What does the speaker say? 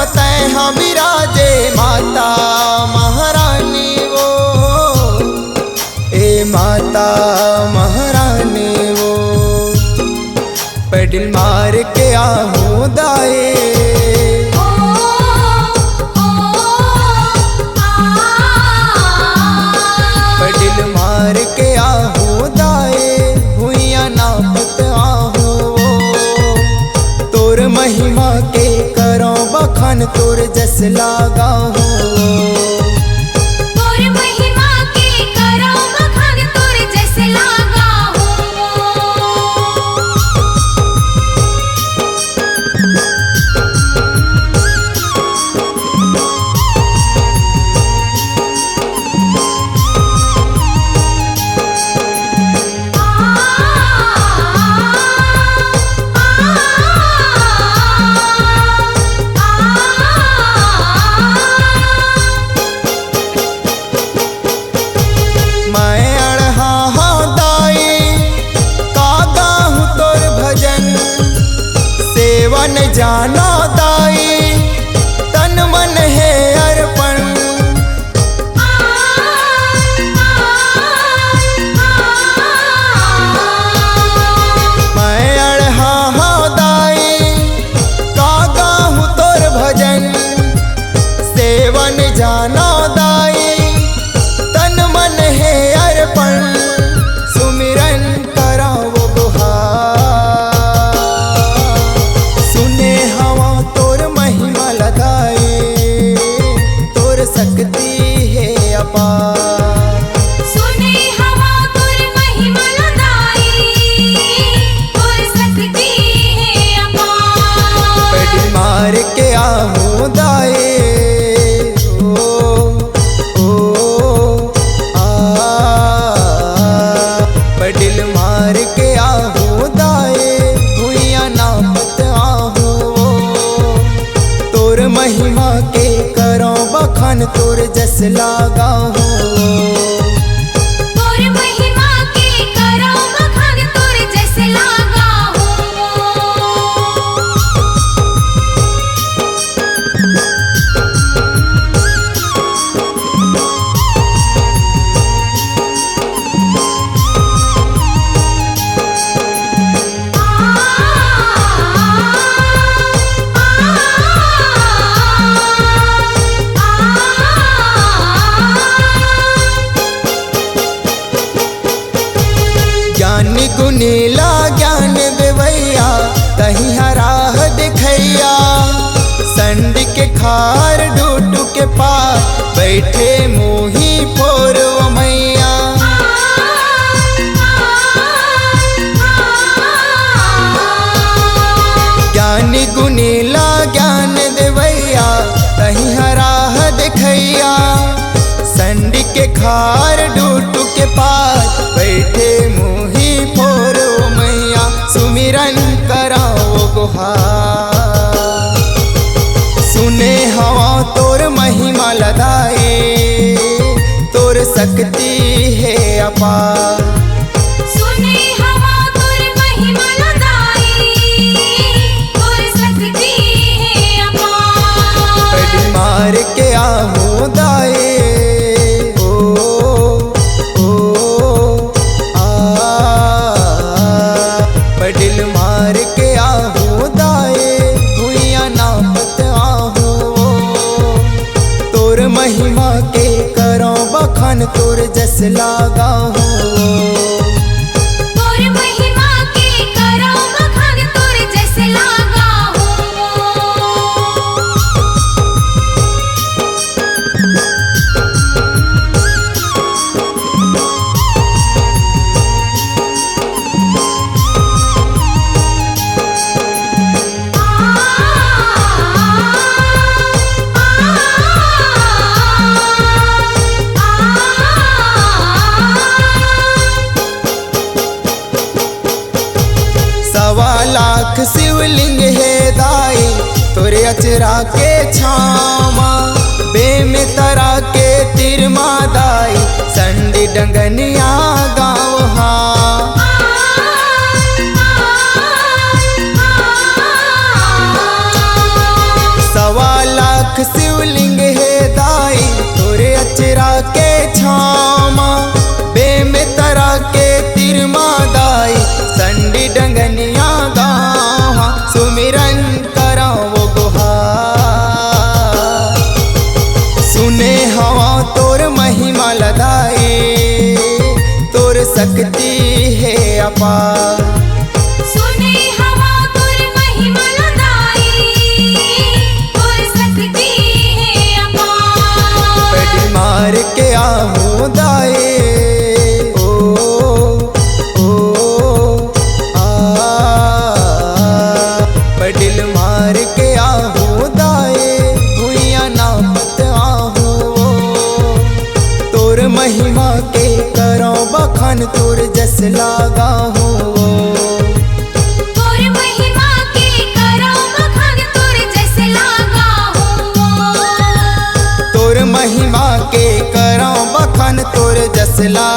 मतय हम विराजे माता महारानी वो, ए माता महारानी वो। पैडल मार के आहूं दाए, पैडल मार के आहूं दाए, भुइया नापत आहूं तोर महिमा के करो बखान, तोर जस लागा हूँ। जाना दाई तन मन है अर्पण, मैं अड़हा दाई कागा हूँ तोर भजन, सेवन जाना दाई तन मन है अर्पण, सुमिरन कराओ मार के आहूं दाए, पैडल मार के आहूं दाए, भुइया नापत आहूं तोर महिमा के करो बखान, तोर जस लागा हूँ। ज्ञानी गुनीला ज्ञान देवैया, तही हराह दिखैया, संड के खार डूडू के पार, बैठे मोही फोर मैया। ज्ञानी गुनीला ज्ञान देवैया, तही हराह दिखैया, संड के खार डूडू के पार, बैठे मोही फोर मैया, सुमिरन कराओ गुहार, सुने हवा तोर महिमा लदाए, तोर शक्ति है अपार, सुने हवा तोर महिमा लदाए, तोर शक्ति है अपार। पैडल मार के आहूं दाए, पैडल मार के आहूं दाए, भुइया नापत आहूं तोर महिमा के करो बखान, तोर जस लागा हूँ। लाख शिवलिंग है दाई, तोरे अचरा के छामा, बेम तरा के तिरमा दाई, संडी डंगनिया गाँव हाँ। सवा बखान तोर जस लागा हो। तोर महिमा के करो बखान तोर जस लागा हो। तोर महिमा के करो बखान तोर जस लागा